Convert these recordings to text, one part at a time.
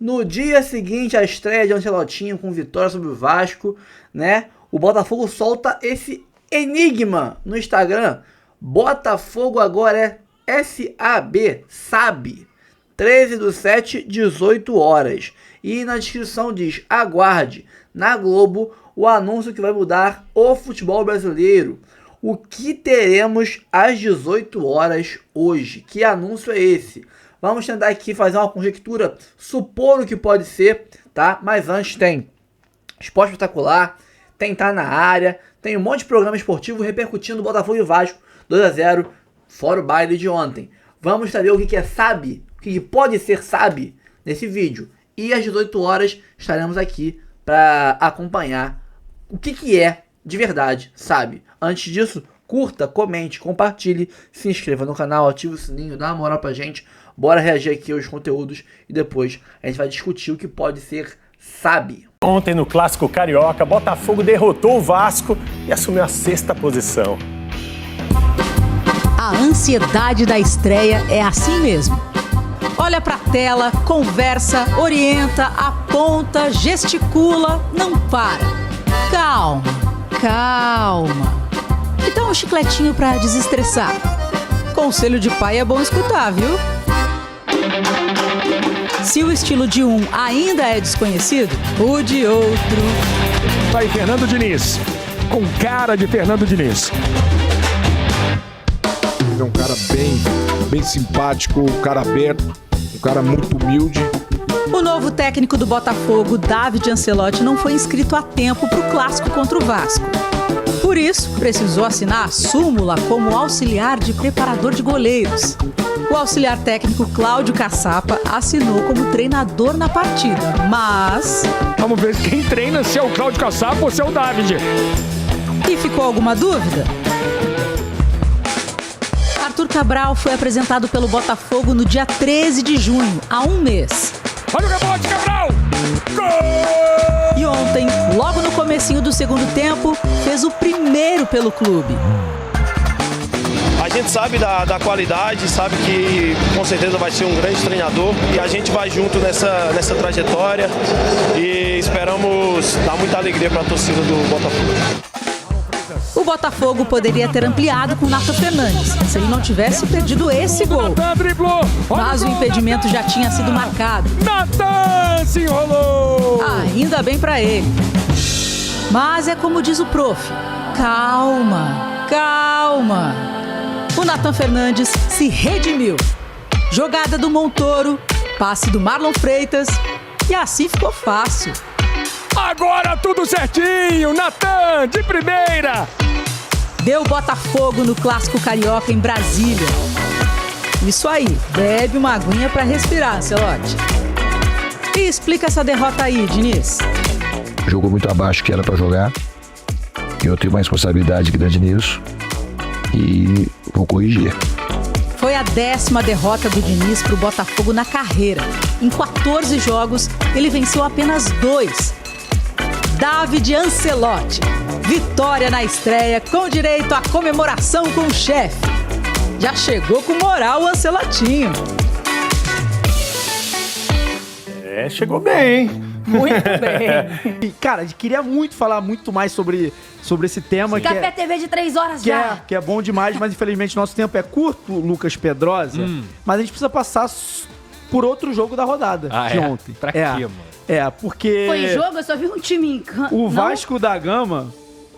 No dia seguinte à estreia de Ancelotinho com vitória sobre o Vasco, né? O Botafogo solta esse enigma no Instagram. Botafogo agora é SAB, sabe? 13/7, 18 horas. E na descrição diz: aguarde na Globo o anúncio que vai mudar o futebol brasileiro. O que teremos às 18 horas hoje? Que anúncio é esse? Vamos tentar aqui fazer uma conjectura, supor o que pode ser, tá? Mas antes tem Esporte Espetacular, tem Tá na Área, tem um monte de programa esportivo repercutindo Botafogo e Vasco 2-0, fora o baile de ontem. Vamos saber o que é SAB, o que pode ser SAB nesse vídeo. E às 18 horas estaremos aqui para acompanhar o que é de verdade SAB. Antes disso, curta, comente, compartilhe, se inscreva no canal, ative o sininho, dá uma moral pra gente. Bora reagir aqui aos conteúdos e depois a gente vai discutir o que pode ser SAB. Ontem no Clássico Carioca, Botafogo derrotou o Vasco e assumiu a 6ª posição. A ansiedade da estreia é assim mesmo. Olha pra tela, conversa, orienta, aponta, gesticula, não para. Calma, calma. E dá um chicletinho pra desestressar. Conselho de pai é bom escutar, viu? Se o estilo de um ainda é desconhecido, o de outro... Vai Fernando Diniz, com cara de Fernando Diniz. Ele é um cara bem simpático, um cara aberto, um cara muito humilde. O novo técnico do Botafogo, David Ancelotti, não foi inscrito a tempo para o clássico contra o Vasco. Por isso, precisou assinar a súmula como auxiliar de preparador de goleiros. O auxiliar técnico Cláudio Caçapa assinou como treinador na partida, mas... Vamos ver quem treina, se é o Cláudio Caçapa ou se é o David. E ficou alguma dúvida? Arthur Cabral foi apresentado pelo Botafogo no dia 13 de junho, há um mês. Olha o rebote, Cabral! Gol! E ontem, logo no comecinho do segundo tempo, fez o primeiro pelo clube. A gente sabe da qualidade, sabe que com certeza vai ser um grande treinador e a gente vai junto nessa trajetória e esperamos dar muita alegria para a torcida do Botafogo. O Botafogo poderia ter ampliado com Nathan Fernandes, se ele não tivesse perdido esse gol. Mas o impedimento já tinha sido marcado. Nathan se enrolou! Ainda bem pra ele. Mas é como diz o prof, calma, calma. O Nathan Fernandes se redimiu. Jogada do Montoro, passe do Marlon Freitas e assim ficou fácil. Agora tudo certinho, Nathan, de primeira! Deu Botafogo no Clássico Carioca em Brasília. Isso aí, bebe uma aguinha pra respirar, Ancelotti. E explica essa derrota aí, Diniz. Jogou muito abaixo que era pra jogar. Eu tenho uma responsabilidade grande nisso. E vou corrigir. Foi a 10ª derrota do Diniz pro Botafogo na carreira. Em 14 jogos, ele venceu apenas 2. David Ancelotti. Vitória na estreia, com direito à comemoração com o chefe. Já chegou com moral o Ancelotinho. Chegou bem, hein? Muito bem. E, cara, queria muito falar muito mais sobre esse tema. Café TV de 3 horas já. Que é bom demais, mas infelizmente nosso tempo é curto, Lucas Pedrosa. Mas a gente precisa passar por outro jogo da rodada de ontem. Pra quê, mano? Porque... Foi jogo, eu só vi um time em campo. O Vasco da Gama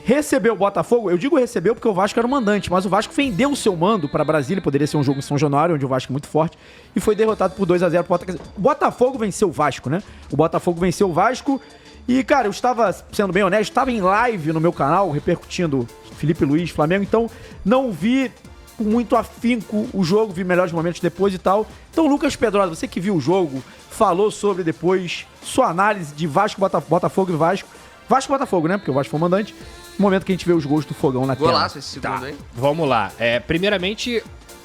recebeu o Botafogo. Eu digo recebeu porque o Vasco era o mandante, mas o Vasco vendeu o seu mando pra Brasília. Poderia ser um jogo em São Januário, onde o Vasco é muito forte. E foi derrotado por 2-0 pro Botafogo. O Botafogo venceu o Vasco, né? O Botafogo venceu o Vasco. E, cara, eu estava, sendo bem honesto, estava em live no meu canal, repercutindo Felipe Luiz, Flamengo. Então, não vi com muito afinco o jogo, vi melhores momentos depois e tal. Então, Lucas Pedrosa, você que viu o jogo, falou sobre depois sua análise de Vasco, Botafogo e Vasco. Vasco-Botafogo, né? Porque o Vasco foi o mandante. No momento que a gente vê os gols do Fogão na tela. Golaço esse segundo, hein? Vamos lá. Primeiramente,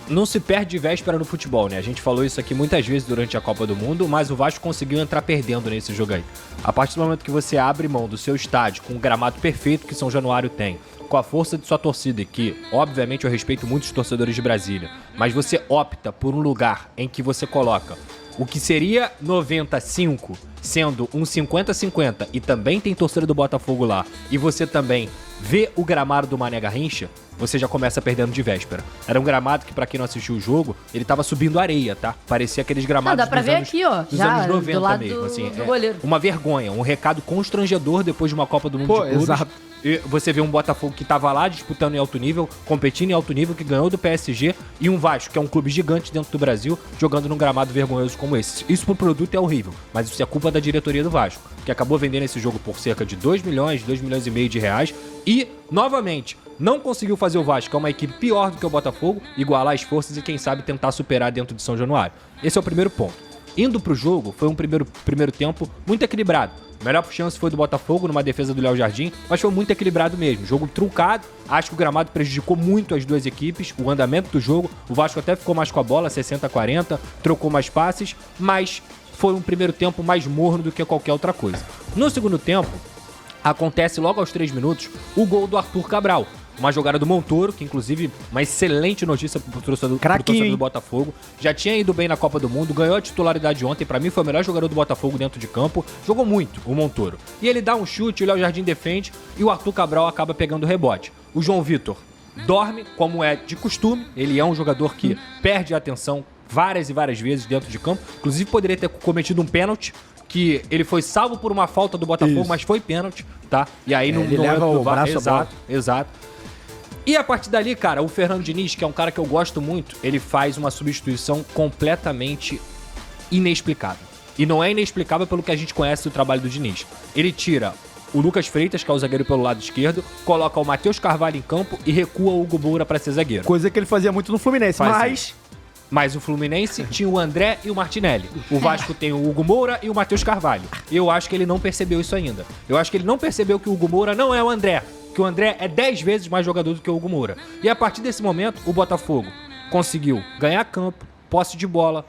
não se perde de véspera no futebol, né? A gente falou isso aqui muitas vezes durante a Copa do Mundo, mas o Vasco conseguiu entrar perdendo nesse jogo aí. A partir do momento que você abre mão do seu estádio com o gramado perfeito que São Januário tem, com a força de sua torcida, que, obviamente, eu respeito muitos torcedores de Brasília, mas você opta por um lugar em que você coloca o que seria 95, sendo um 50-50, e também tem torcida do Botafogo lá, e você também vê o gramado do Mané Garrincha, você já começa perdendo de véspera. Era um gramado que, pra quem não assistiu o jogo, ele tava subindo areia, tá? Parecia aqueles gramados dá pra ver aqui, ó, dos já, anos 90 do lado mesmo. Assim, do goleiro. uma vergonha, um recado constrangedor depois de uma Copa do Mundo de clubes. Exato. E você vê um Botafogo que tava lá disputando em alto nível, competindo em alto nível, que ganhou do PSG, e um Vasco, que é um clube gigante dentro do Brasil, jogando num gramado vergonhoso como esse. Isso pro produto é horrível, mas isso é culpa da diretoria do Vasco, que acabou vendendo esse jogo por cerca de 2 milhões e meio de reais, e, novamente, não conseguiu fazer o Vasco, que é uma equipe pior do que o Botafogo, igualar as forças e, quem sabe, tentar superar dentro de São Januário. Esse é o primeiro ponto. Indo pro jogo, foi um primeiro tempo muito equilibrado. A melhor chance foi do Botafogo, numa defesa do Léo Jardim, mas foi muito equilibrado mesmo. Jogo truncado, acho que o gramado prejudicou muito as duas equipes, o andamento do jogo. O Vasco até ficou mais com a bola, 60-40, trocou mais passes, mas foi um primeiro tempo mais morno do que qualquer outra coisa. No segundo tempo, acontece logo aos 3 minutos o gol do Arthur Cabral. Uma jogada do Montoro, que inclusive uma excelente notícia pro torcedor do Botafogo. Já tinha ido bem na Copa do Mundo, ganhou a titularidade ontem. Pra mim foi o melhor jogador do Botafogo dentro de campo. Jogou muito, o Montoro. E ele dá um chute, o Léo Jardim defende e o Arthur Cabral acaba pegando o rebote. O João Vitor dorme, como é de costume. Ele é um jogador que perde a atenção várias e várias vezes dentro de campo. Inclusive poderia ter cometido um pênalti, que ele foi salvo por uma falta do Botafogo, mas foi pênalti, tá? E aí não leva o braço exato. E a partir dali, cara, o Fernando Diniz, que é um cara que eu gosto muito, ele faz uma substituição completamente inexplicável. E não é inexplicável pelo que a gente conhece do trabalho do Diniz. Ele tira o Lucas Freitas, que é o zagueiro pelo lado esquerdo, coloca o Matheus Carvalho em campo e recua o Hugo Moura pra ser zagueiro. Coisa que ele fazia muito no Fluminense, Mas o Fluminense tinha o André e o Martinelli. O Vasco tem o Hugo Moura e o Matheus Carvalho. Eu acho que ele não percebeu isso ainda. Eu acho que ele não percebeu que o Hugo Moura não é o André. Que o André é 10 vezes mais jogador do que o Hugo Moura. E a partir desse momento, o Botafogo conseguiu ganhar campo, posse de bola,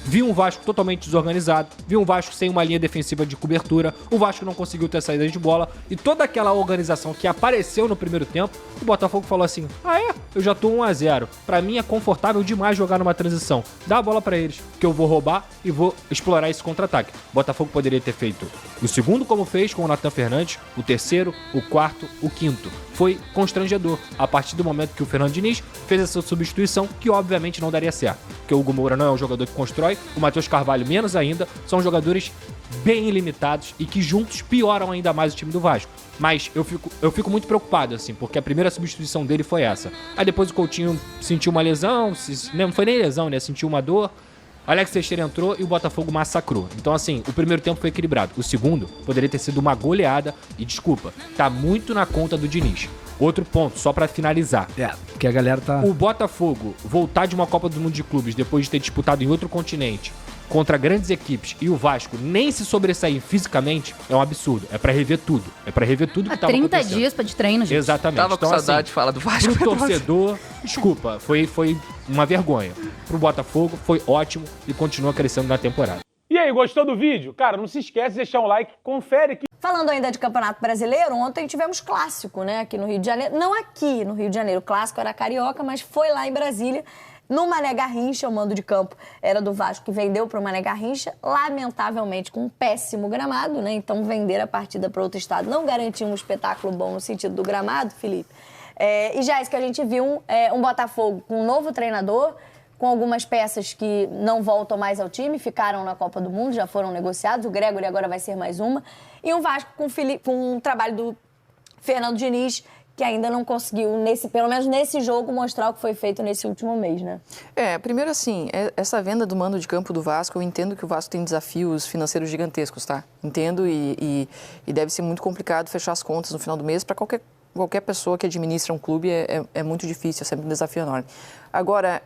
viu um Vasco totalmente desorganizado, viu um Vasco sem uma linha defensiva de cobertura, o Vasco não conseguiu ter saída de bola, e toda aquela organização que apareceu no primeiro tempo, o Botafogo falou assim: eu já tô 1-0, pra mim é confortável demais jogar numa transição, dá a bola pra eles, que eu vou roubar e vou explorar esse contra-ataque. O Botafogo poderia ter feito o segundo como fez com o Nathan Fernandes, o terceiro, o quarto, o quinto. Foi constrangedor, a partir do momento que o Fernando Diniz fez essa substituição, que obviamente não daria certo, porque o Hugo Moura não é um jogador que constrói, o Matheus Carvalho menos ainda, são jogadores bem ilimitados e que juntos pioram ainda mais o time do Vasco. Mas eu fico muito preocupado, assim, porque a primeira substituição dele foi essa. Aí depois o Coutinho sentiu uma lesão, não foi nem lesão, né? Sentiu uma dor. Alex Teixeira entrou e o Botafogo massacrou. Então, assim, o primeiro tempo foi equilibrado. O segundo poderia ter sido uma goleada. E, desculpa, tá muito na conta do Diniz. Outro ponto, só pra finalizar. Que a galera tá... O Botafogo voltar de uma Copa do Mundo de Clubes depois de ter disputado em outro continente contra grandes equipes e o Vasco nem se sobressair fisicamente é um absurdo. É pra rever tudo. É pra rever tudo que tava 30 acontecendo. dias de treino, gente. Exatamente. Tava com saudade de falar do Vasco. Pro torcedor, desculpa, foi uma vergonha. Pro Botafogo, foi ótimo e continua crescendo na temporada. E aí, gostou do vídeo? Cara, não se esquece de deixar um like, confere aqui. Falando ainda de Campeonato Brasileiro, ontem tivemos clássico, né, aqui no Rio de Janeiro. Não aqui no Rio de Janeiro, o clássico era carioca, mas foi lá em Brasília, no Mané Garrincha. O mando de campo era do Vasco, que vendeu para o Mané Garrincha, lamentavelmente com um péssimo gramado, né, então vender a partida para outro estado não garantia um espetáculo bom no sentido do gramado, Felipe. E já é isso que a gente viu, um Botafogo com um novo treinador, com algumas peças que não voltam mais ao time, ficaram na Copa do Mundo, já foram negociados, o Gregory agora vai ser mais uma, e um Vasco com um trabalho do Fernando Diniz, que ainda não conseguiu, pelo menos nesse jogo, mostrar o que foi feito nesse último mês, né? Primeiro assim, essa venda do mando de campo do Vasco, eu entendo que o Vasco tem desafios financeiros gigantescos, tá? Entendo e deve ser muito complicado fechar as contas no final do mês para qualquer pessoa que administra um clube, é muito difícil, é sempre um desafio enorme. Agora,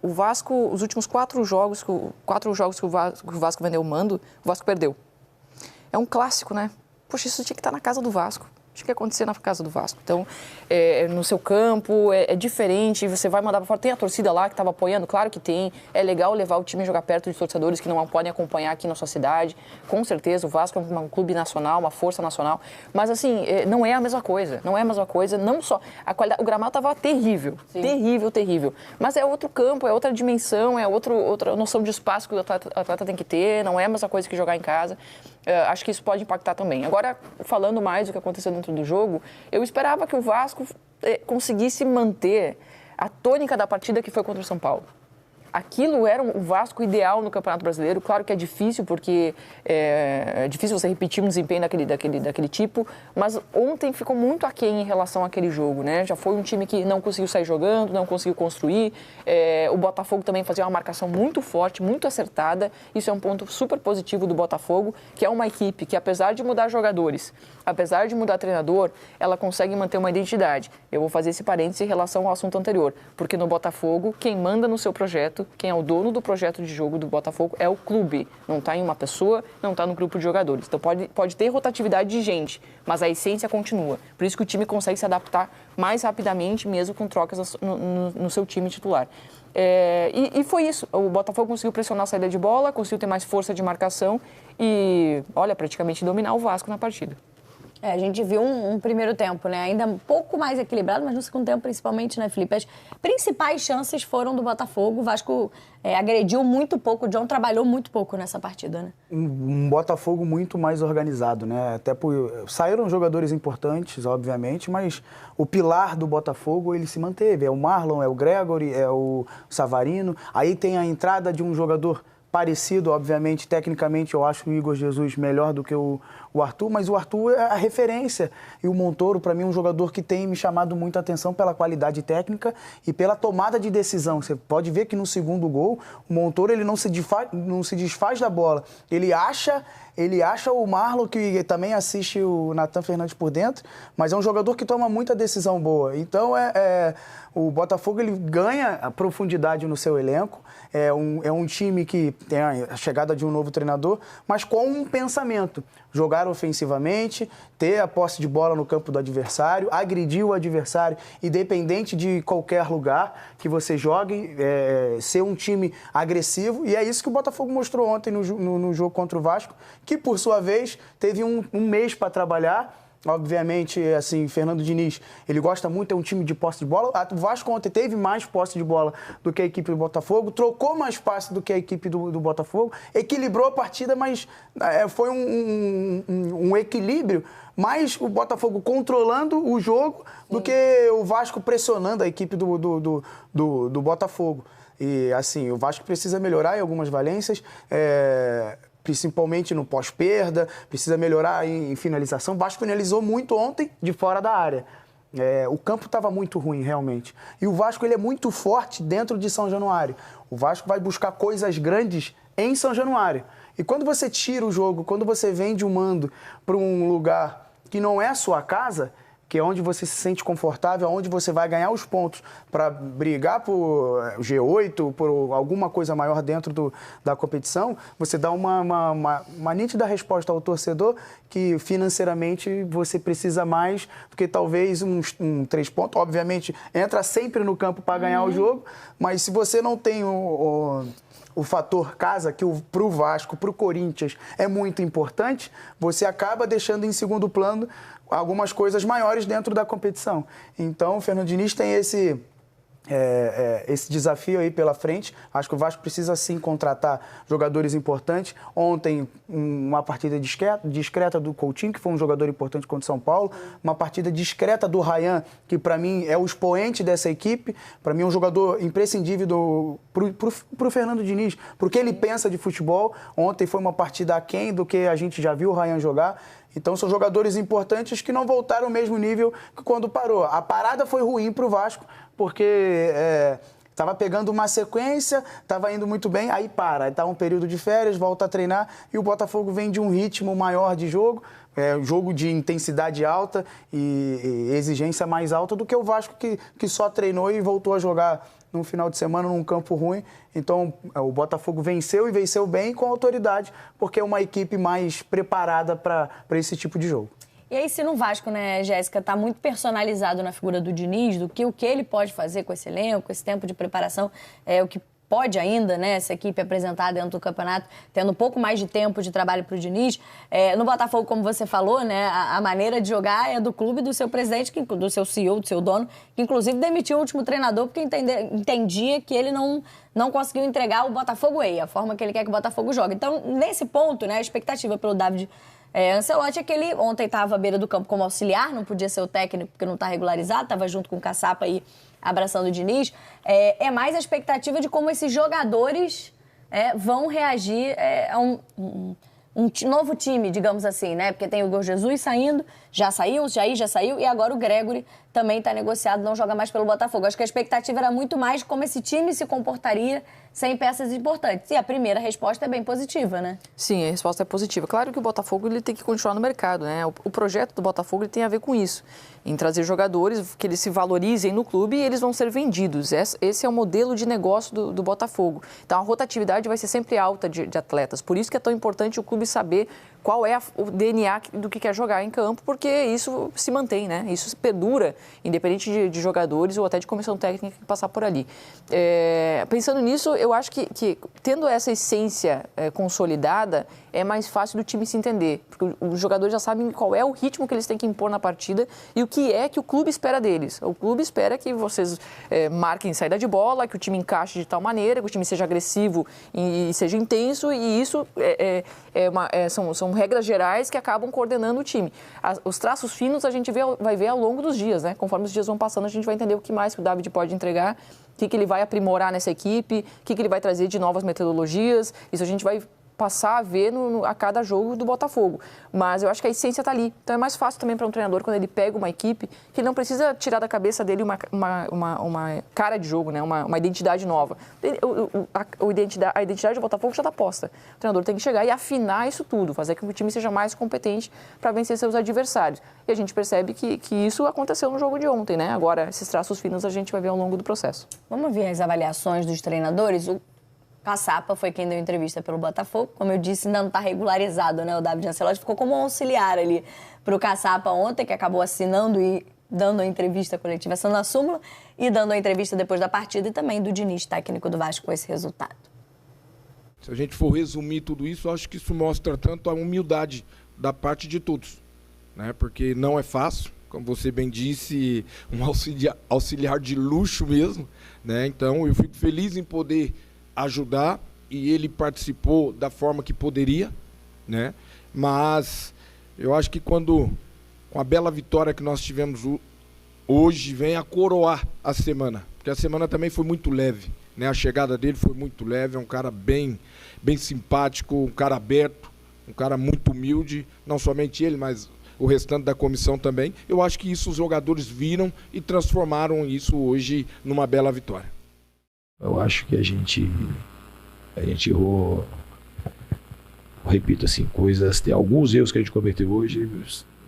o Vasco, os últimos 4 jogos que o Vasco vendeu o mando, o Vasco perdeu. É um clássico, né? Poxa, isso tinha que estar na casa do Vasco. Acho que ia acontecer na casa do Vasco. Então, no seu campo, é diferente, você vai mandar para fora. Tem a torcida lá que estava apoiando? Claro que tem. É legal levar o time a jogar perto de torcedores que não podem acompanhar aqui na sua cidade. Com certeza, o Vasco é um clube nacional, uma força nacional. Mas, assim, não é a mesma coisa. Não é a mesma coisa. Não só... A qualidade, o gramado estava terrível. Sim. Terrível, terrível. Mas é outro campo, é outra dimensão, é outra noção de espaço que o atleta tem que ter. Não é a mesma coisa que jogar em casa. Acho que isso pode impactar também. Agora, falando mais do que aconteceu dentro do jogo, eu esperava que o Vasco conseguisse manter a tônica da partida que foi contra o São Paulo. Aquilo era o Vasco ideal no Campeonato Brasileiro. Claro que é difícil, porque é difícil você repetir um desempenho daquele tipo, mas ontem ficou muito aquém em relação àquele jogo, né? Já foi um time que não conseguiu sair jogando, não conseguiu construir. O Botafogo também fazia uma marcação muito forte, muito acertada. Isso é um ponto super positivo do Botafogo, que é uma equipe que, apesar de mudar jogadores, apesar de mudar treinador, ela consegue manter uma identidade. Eu vou fazer esse parênteses em relação ao assunto anterior, porque no Botafogo, quem manda no seu projeto, quem é o dono do projeto de jogo do Botafogo é o clube. Não está em uma pessoa, não está no grupo de jogadores. Então pode ter rotatividade de gente, mas a essência continua. Por isso que o time consegue se adaptar mais rapidamente, mesmo com trocas no seu time titular. E foi isso. O Botafogo conseguiu pressionar a saída de bola, conseguiu ter mais força de marcação e, praticamente dominar o Vasco na partida. A gente viu um primeiro tempo, né? Ainda um pouco mais equilibrado, mas no segundo tempo, principalmente, né, Felipe? As principais chances foram do Botafogo. O Vasco agrediu muito pouco, o John trabalhou muito pouco nessa partida, né? Um Botafogo muito mais organizado, né? Até saíram jogadores importantes, obviamente, mas o pilar do Botafogo, ele se manteve. É o Marlon, é o Gregory, é o Savarino. Aí tem a entrada de um jogador parecido, obviamente, tecnicamente eu acho o Igor Jesus melhor do que o Arthur, mas o Arthur é a referência. E o Montoro, para mim, é um jogador que tem me chamado muita atenção pela qualidade técnica e pela tomada de decisão. Você pode ver que no segundo gol, o Montoro ele não se desfaz da bola. Ele acha o Marlon, que também assiste o Natan Fernandes por dentro, mas é um jogador que toma muita decisão boa. Então, o Botafogo ele ganha a profundidade no seu elenco. É um time que tem a chegada de um novo treinador, mas com um pensamento. Jogar ofensivamente, ter a posse de bola no campo do adversário, agredir o adversário, independente de qualquer lugar que você jogue, ser um time agressivo. E é isso que o Botafogo mostrou ontem no jogo contra o Vasco, que, por sua vez, teve um mês para trabalhar. Obviamente, assim, Fernando Diniz, ele gosta muito, é um time de posse de bola. O Vasco ontem teve mais posse de bola do que a equipe do Botafogo, trocou mais passe do que a equipe do Botafogo, equilibrou a partida, mas foi um equilíbrio, mais o Botafogo controlando o jogo do que o Vasco pressionando a equipe do Botafogo. E, assim, o Vasco precisa melhorar em algumas valências, principalmente no pós-perda, precisa melhorar em finalização. O Vasco finalizou muito ontem de fora da área. O campo estava muito ruim, realmente. E o Vasco ele é muito forte dentro de São Januário. O Vasco vai buscar coisas grandes em São Januário. E quando você tira o jogo, quando você vende o mando para um lugar que não é a sua casa, que é onde você se sente confortável, onde você vai ganhar os pontos para brigar por G8, por alguma coisa maior dentro da competição, você dá uma nítida resposta ao torcedor que financeiramente você precisa mais do que talvez um 3 pontos. Obviamente, entra sempre no campo para ganhar o jogo, mas se você não tem o fator casa, que para o Vasco, para o Corinthians, é muito importante, você acaba deixando em segundo plano algumas coisas maiores dentro da competição. Então, o Fernando Diniz tem esse desafio aí pela frente. Acho que o Vasco precisa, sim, contratar jogadores importantes. Ontem, uma partida discreta do Coutinho, que foi um jogador importante contra o São Paulo. Uma partida discreta do Ryan, que para mim é o expoente dessa equipe. Para mim é um jogador imprescindível pro Fernando Diniz, porque ele pensa de futebol. Ontem foi uma partida aquém do que a gente já viu o Ryan jogar. Então, são jogadores importantes que não voltaram ao mesmo nível que quando parou. A parada foi ruim para o Vasco, porque estava pegando uma sequência, estava indo muito bem, aí para. Aí está um período de férias, volta a treinar e o Botafogo vem de um ritmo maior de jogo, jogo de intensidade alta e exigência mais alta do que o Vasco que só treinou e voltou a jogar num final de semana num campo ruim. Então, o Botafogo venceu e venceu bem com autoridade, porque é uma equipe mais preparada para esse tipo de jogo. E aí, se no Vasco, né, Jéssica, tá muito personalizado na figura do Diniz, do que o que ele pode fazer com esse elenco, com esse tempo de preparação, o que pode ainda, né, essa equipe apresentar dentro do campeonato, tendo um pouco mais de tempo de trabalho para o Diniz. No Botafogo, como você falou, né, a maneira de jogar é do clube, do seu presidente, do seu CEO, do seu dono, que inclusive demitiu o último treinador porque entendia que ele não conseguiu entregar o Botafogo a forma que ele quer que o Botafogo jogue. Então, nesse ponto, né, a expectativa pelo David Ancelotti é que ele ontem estava à beira do campo como auxiliar, não podia ser o técnico porque não está regularizado, estava junto com o Caçapa aí abraçando o Diniz. É mais a expectativa de como esses jogadores vão reagir a um novo time, digamos assim, né? Porque tem o Igor Jesus saindo, já saiu, o Jair já saiu, e agora o Gregory também está negociado, não joga mais pelo Botafogo. Acho que a expectativa era muito mais de como esse time se comportaria sem peças importantes. E a primeira resposta é bem positiva, né? Sim, a resposta é positiva. Claro que o Botafogo ele tem que continuar no mercado, né? O projeto do Botafogo ele tem a ver com isso, em trazer jogadores que eles se valorizem no clube e eles vão ser vendidos. Esse é o modelo de negócio do Botafogo. Então, a rotatividade vai ser sempre alta de atletas. Por isso que é tão importante o clube saber qual é o DNA do que quer jogar em campo, porque isso se mantém, né? Isso perdura, independente de jogadores ou até de comissão técnica que passar por ali. Pensando nisso, eu acho que tendo essa essência consolidada, é mais fácil do time se entender, porque os jogadores já sabem qual é o ritmo que eles têm que impor na partida e o que é que o clube espera deles. O clube espera que vocês marquem saída de bola, que o time encaixe de tal maneira, que o time seja agressivo e seja intenso, e isso são regras gerais que acabam coordenando o time. Os traços finos a gente vai ver ao longo dos dias, né? Conforme os dias vão passando, a gente vai entender o que mais que o David pode entregar, o que ele vai aprimorar nessa equipe, o que ele vai trazer de novas metodologias. Isso a gente vai passar a ver a cada jogo do Botafogo. Mas eu acho que a essência está ali. Então é mais fácil também para um treinador, quando ele pega uma equipe, que ele não precisa tirar da cabeça dele uma cara de jogo, né? Uma identidade nova. A identidade do Botafogo já está posta. O treinador tem que chegar e afinar isso tudo, fazer com que o time seja mais competente para vencer seus adversários. E a gente percebe que isso aconteceu no jogo de ontem, né? Agora, esses traços finos a gente vai ver ao longo do processo. Vamos ver as avaliações dos treinadores. O Caçapa foi quem deu entrevista pelo Botafogo. Como eu disse, ainda não está regularizado, né? O David Ancelotti ficou como um auxiliar ali para o Caçapa ontem, que acabou assinando e dando a entrevista coletiva, sendo a súmula, e dando a entrevista depois da partida, e também do Diniz, técnico do Vasco, com esse resultado. Se a gente for resumir tudo isso, eu acho que isso mostra tanto a humildade da parte de todos, né? Porque não é fácil, como você bem disse, um auxiliar de luxo mesmo, né? Então eu fico feliz em poder ajudar, e ele participou da forma que poderia, né? Mas eu acho que com a bela vitória que nós tivemos hoje, vem a coroar a semana, porque a semana também foi muito leve, né? A chegada dele foi muito leve, é um cara bem simpático, um cara aberto, um cara muito humilde, não somente ele, mas o restante da comissão também. Eu acho que isso os jogadores viram e transformaram isso hoje numa bela vitória. Eu acho que a gente errou, repito assim, tem alguns erros que a gente cometeu hoje,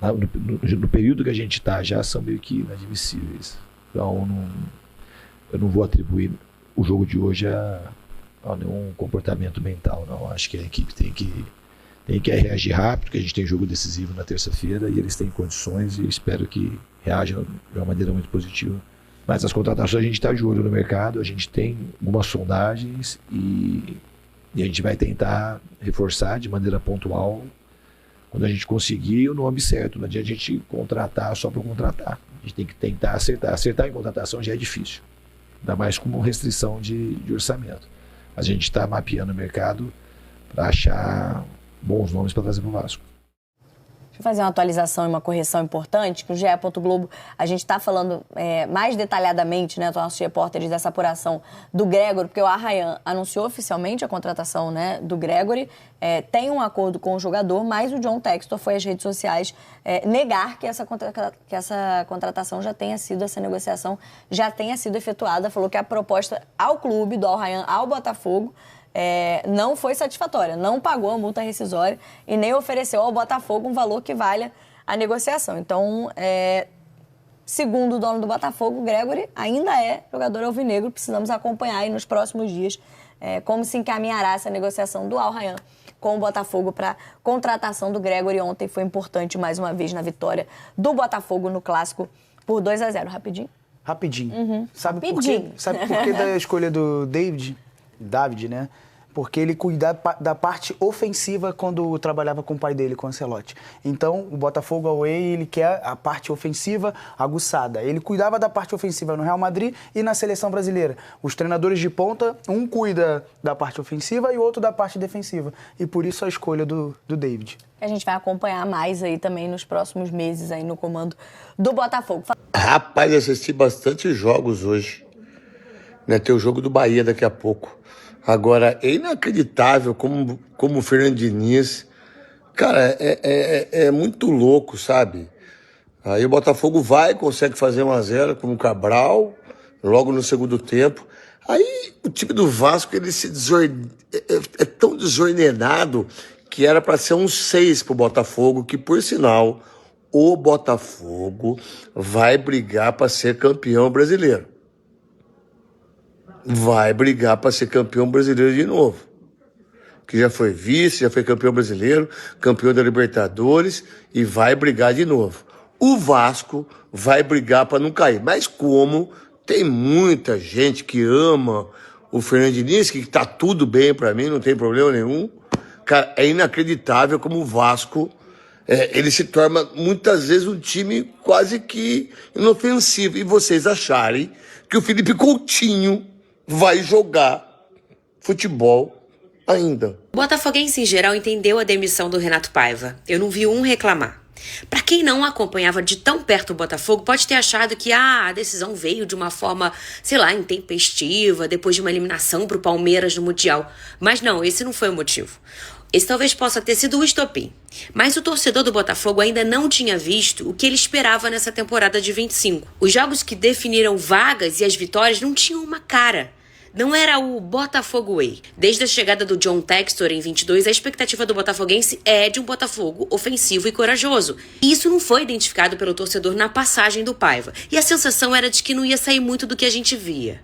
no período que a gente está já são meio que inadmissíveis. Então eu não vou atribuir o jogo de hoje a nenhum comportamento mental, não. Acho que a equipe tem que reagir rápido, porque a gente tem jogo decisivo na terça-feira e eles têm condições, e espero que reajam de uma maneira muito positiva. Mas as contratações a gente está de olho no mercado, a gente tem algumas sondagens e a gente vai tentar reforçar de maneira pontual quando a gente conseguir o nome certo. Não adianta a gente contratar só para contratar. A gente tem que tentar acertar. Acertar em contratação já é difícil, ainda mais com restrição de orçamento. Mas a gente está mapeando o mercado para achar bons nomes para trazer para o Vasco. Deixa eu fazer uma atualização e uma correção importante, que o GE. Globo, a gente está falando mais detalhadamente, né, nossos repórteres, dessa apuração do Gregory, porque o Arraian anunciou oficialmente a contratação, né, do Gregory, tem um acordo com o jogador, mas o John Textor foi às redes sociais negar que essa contratação já tenha sido, essa negociação já tenha sido efetuada, falou que a proposta ao clube, do Arraian ao Botafogo, não foi satisfatória, não pagou a multa rescisória e nem ofereceu ao Botafogo um valor que valha a negociação. Então, segundo o dono do Botafogo, o Gregory ainda é jogador alvinegro. Precisamos acompanhar aí nos próximos dias como se encaminhará essa negociação do Arraian com o Botafogo para contratação do Gregory. Ontem foi importante mais uma vez na vitória do Botafogo no Clássico por 2-0. Rapidinho? Rapidinho. Sabe Rapidinho. por que da escolha do David, né? Porque ele cuidava da parte ofensiva quando trabalhava com o pai dele, com o Ancelotti. Então, o Botafogo away, ele quer a parte ofensiva aguçada. Ele cuidava da parte ofensiva no Real Madrid e na Seleção Brasileira. Os treinadores de ponta, um cuida da parte ofensiva e o outro da parte defensiva. E por isso a escolha do David. A gente vai acompanhar mais aí também nos próximos meses aí no comando do Botafogo. Rapaz, assisti bastante jogos hoje. Né? Tem o jogo do Bahia daqui a pouco. Agora, é inacreditável como o Fernando Diniz, cara, é muito louco, sabe? Aí o Botafogo consegue fazer 1-0 com o Cabral, logo no segundo tempo. Aí o time do Vasco, ele é tão desordenado que era para ser 6 pro Botafogo, que por sinal, o Botafogo vai brigar para ser campeão brasileiro. Vai brigar para ser campeão brasileiro de novo. Que já foi vice, já foi campeão brasileiro, campeão da Libertadores e vai brigar de novo. O Vasco vai brigar para não cair. Mas como tem muita gente que ama o Fernando Diniz, que tá tudo bem para mim, não tem problema nenhum. Cara, é inacreditável como o Vasco, ele se torna muitas vezes um time quase que inofensivo. E vocês acharem que o Felipe Coutinho vai jogar futebol ainda. O botafoguense em geral entendeu a demissão do Renato Paiva. Eu não vi um reclamar. Para quem não acompanhava de tão perto o Botafogo, pode ter achado que a decisão veio de uma forma, sei lá, intempestiva, depois de uma eliminação pro Palmeiras no Mundial. Mas não, esse não foi o motivo. Esse talvez possa ter sido o estopim. Mas o torcedor do Botafogo ainda não tinha visto o que ele esperava nessa temporada de 25. Os jogos que definiram vagas e as vitórias não tinham uma cara. Não era o Botafogo Way. Desde a chegada do John Textor em 22, a expectativa do botafoguense é de um Botafogo ofensivo e corajoso. E isso não foi identificado pelo torcedor na passagem do Paiva. E a sensação era de que não ia sair muito do que a gente via.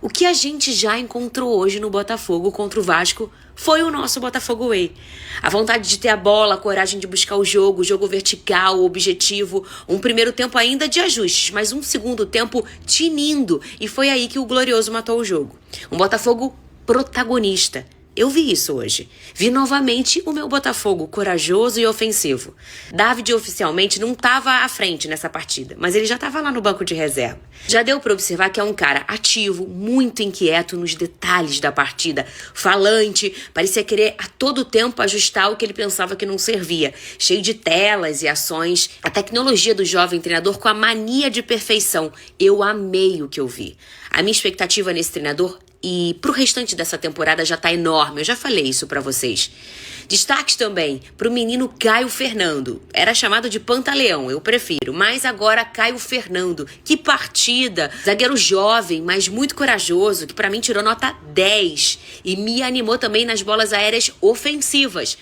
O que a gente já encontrou hoje no Botafogo contra o Vasco foi o nosso Botafogo Way. A vontade de ter a bola, a coragem de buscar o jogo vertical, o objetivo. Um primeiro tempo ainda de ajustes, mas um segundo tempo tinindo. E foi aí que o Glorioso matou o jogo. Um Botafogo protagonista. Eu vi isso hoje. Vi novamente o meu Botafogo corajoso e ofensivo. David oficialmente não estava à frente nessa partida, mas ele já estava lá no banco de reserva. Já deu para observar que é um cara ativo, muito inquieto nos detalhes da partida, falante, parecia querer a todo tempo ajustar o que ele pensava que não servia, cheio de telas e ações. A tecnologia do jovem treinador com a mania de perfeição. Eu amei o que eu vi. A minha expectativa nesse treinador e pro restante dessa temporada já tá enorme, eu já falei isso pra vocês. Destaques também pro menino Caio Fernando. Era chamado de Pantaleão, eu prefiro, mas agora Caio Fernando. Que partida! Zagueiro jovem, mas muito corajoso, que pra mim tirou nota 10 e me animou também nas bolas aéreas ofensivas.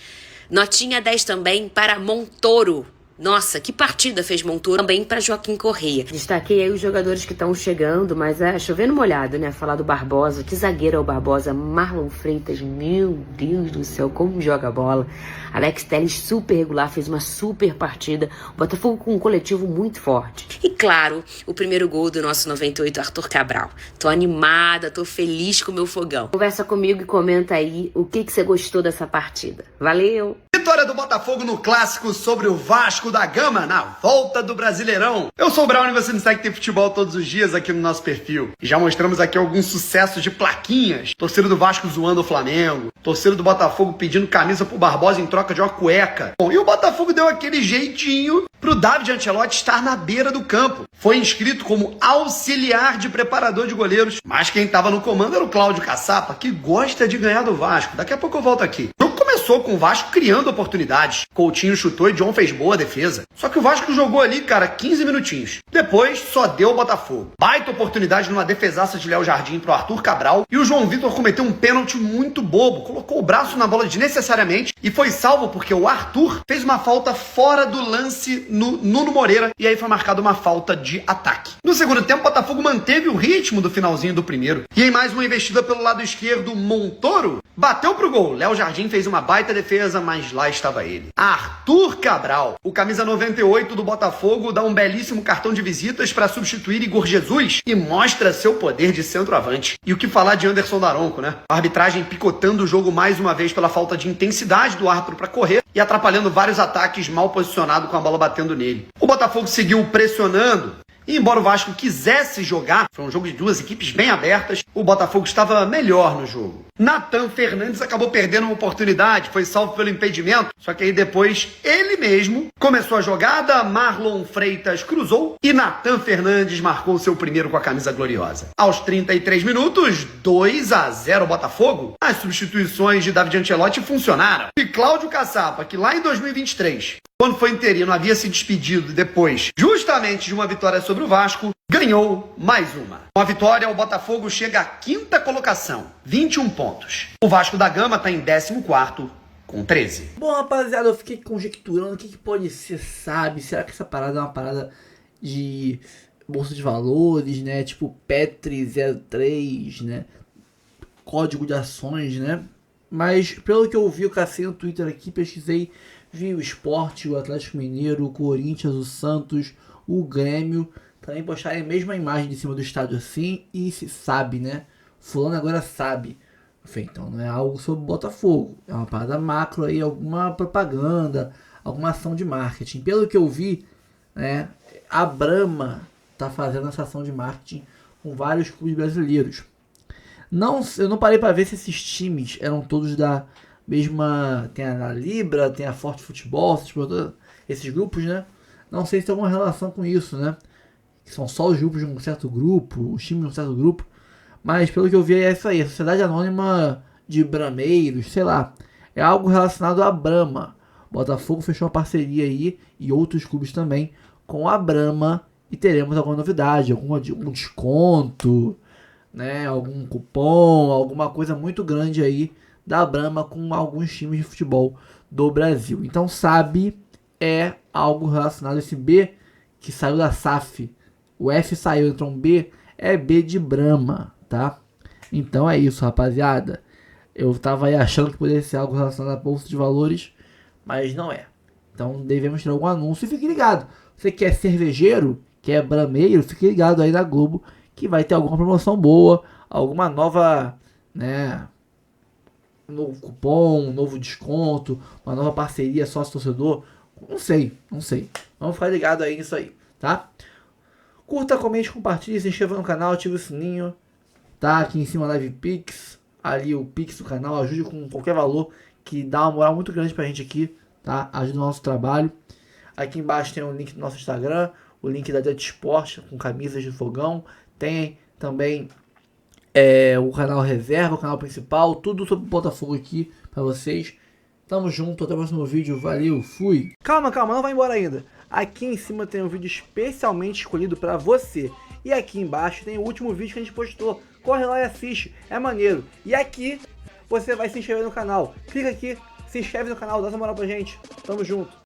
Notinha 10 também para Montoro. Nossa, que partida fez Montoro, também para Joaquim Correia. Destaquei aí os jogadores que estão chegando, mas é chovendo molhado, né? Falar do Barbosa, que zagueiro é o Barbosa, Marlon Freitas, meu Deus do céu, como joga bola. Alex Telles, super regular, fez uma super partida. O Botafogo com um coletivo muito forte. E claro, o primeiro gol do nosso 98, Arthur Cabral. Tô animada, tô feliz com o meu fogão. Conversa comigo e comenta aí o que você gostou dessa partida. Valeu! Vitória do Botafogo no Clássico sobre o Vasco da Gama na volta do Brasileirão. Eu sou o Brown e você nos segue Tem Futebol todos os dias aqui no nosso perfil. E já mostramos aqui alguns sucessos de plaquinhas. Torcida do Vasco zoando o Flamengo. Torcida do Botafogo pedindo camisa pro Barbosa em troca de uma cueca. Bom, e o Botafogo deu aquele jeitinho pro David Ancelotti estar na beira do campo. Foi inscrito como auxiliar de preparador de goleiros. Mas quem tava no comando era o Cláudio Caçapa, que gosta de ganhar do Vasco. Daqui a pouco eu volto aqui. O jogo começou com o Vasco criando oportunidades. Coutinho chutou e John fez boa defesa. Só que o Vasco jogou ali, cara, 15 minutinhos. Depois, só deu o Botafogo. Baita oportunidade numa defesaça de Léo Jardim pro Arthur Cabral. E o João Vitor cometeu um pênalti muito bobo. Colocou o braço na bola desnecessariamente e foi salvo porque o Arthur fez uma falta fora do lance no Nuno Moreira. E aí foi marcada uma falta de ataque. No segundo tempo, o Botafogo manteve o ritmo do finalzinho do primeiro. E em mais uma investida pelo lado esquerdo, Montoro bateu pro gol. Léo Jardim fez uma baita defesa, mas lá estava ele. Arthur Cabral, o camisa 98 do Botafogo, dá um belíssimo cartão de visitas para substituir Igor Jesus e mostra seu poder de centroavante. E o que falar de Anderson Daronco, né? A arbitragem picotando o jogo mais uma vez pela falta de intensidade do árbitro para correr e atrapalhando vários ataques mal posicionados com a bola batendo nele. O Botafogo seguiu pressionando. E embora o Vasco quisesse jogar, foi um jogo de duas equipes bem abertas, o Botafogo estava melhor no jogo. Nathan Fernandes acabou perdendo uma oportunidade, foi salvo pelo impedimento, só que aí depois ele mesmo começou a jogada, Marlon Freitas cruzou e Nathan Fernandes marcou seu primeiro com a camisa gloriosa. Aos 33 minutos, 2-0 Botafogo. As substituições de David Ancelotti funcionaram. E Cláudio Caçapa, que lá em 2023... quando foi interino, havia se despedido depois justamente de uma vitória sobre o Vasco, ganhou mais uma. Com a vitória, o Botafogo chega à 5ª colocação, 21 pontos. O Vasco da Gama está em 14º, com 13. Bom, rapaziada, eu fiquei conjecturando o que pode ser, sabe? Será que essa parada é uma parada de bolsa de valores, né? Tipo Petri 03, né? Código de ações, né? Mas pelo que eu vi, eu cacei no Twitter aqui, pesquisei, vi o Sport, o Atlético Mineiro, o Corinthians, o Santos, o Grêmio também postarem a mesma imagem de cima do estádio assim e se sabe, né? Fulano agora sabe. Então não é algo sobre o Botafogo, é uma parada macro aí, alguma propaganda, alguma ação de marketing. Pelo que eu vi, né, a Brahma tá fazendo essa ação de marketing com vários clubes brasileiros. Eu não parei para ver se esses times eram todos da mesma... Tem a Libra, tem a Forte Futebol, esses grupos, né? Não sei se tem alguma relação com isso, né? Que são só os grupos de um certo grupo, os times de um certo grupo. Mas pelo que eu vi é isso aí, a Sociedade Anônima de Brameiros, sei lá. É algo relacionado à Brahma. Botafogo fechou uma parceria aí, e outros clubes também, com a Brahma. E teremos alguma novidade, algum desconto, né? Algum cupom, alguma coisa muito grande aí da Brahma com alguns times de futebol do Brasil. Então sabe, é algo relacionado a esse B que saiu da SAF. O F saiu, entrou um B, é B de Brahma, tá? Então é isso, rapaziada. Eu tava aí achando que poderia ser algo relacionado à bolsa de valores, mas não é. Então devemos ter algum anúncio e fique ligado. Você que é cervejeiro, que é brameiro, fique ligado aí na Globo que vai ter alguma promoção boa, alguma nova, né, um novo cupom, um novo desconto, uma nova parceria sócio-torcedor. Não sei. Vamos ficar ligado aí nisso aí, tá? Curta, comente, compartilhe, se inscreva no canal, ative o sininho, tá? Aqui em cima Live Pix, ali o Pix do canal, ajude com qualquer valor que dá uma moral muito grande pra gente aqui, tá? Ajuda o nosso trabalho. Aqui embaixo tem o link do nosso Instagram, o link da Jet Sport com camisas de fogão, tem também o canal reserva, o canal principal, tudo sobre o Botafogo aqui pra vocês. Tamo junto, até o próximo vídeo, valeu, fui! Calma, não vai embora ainda. Aqui em cima tem um vídeo especialmente escolhido pra você. E aqui embaixo tem o último vídeo que a gente postou. Corre lá e assiste, é maneiro. E aqui você vai se inscrever no canal. Clica aqui, se inscreve no canal, dá essa moral pra gente. Tamo junto.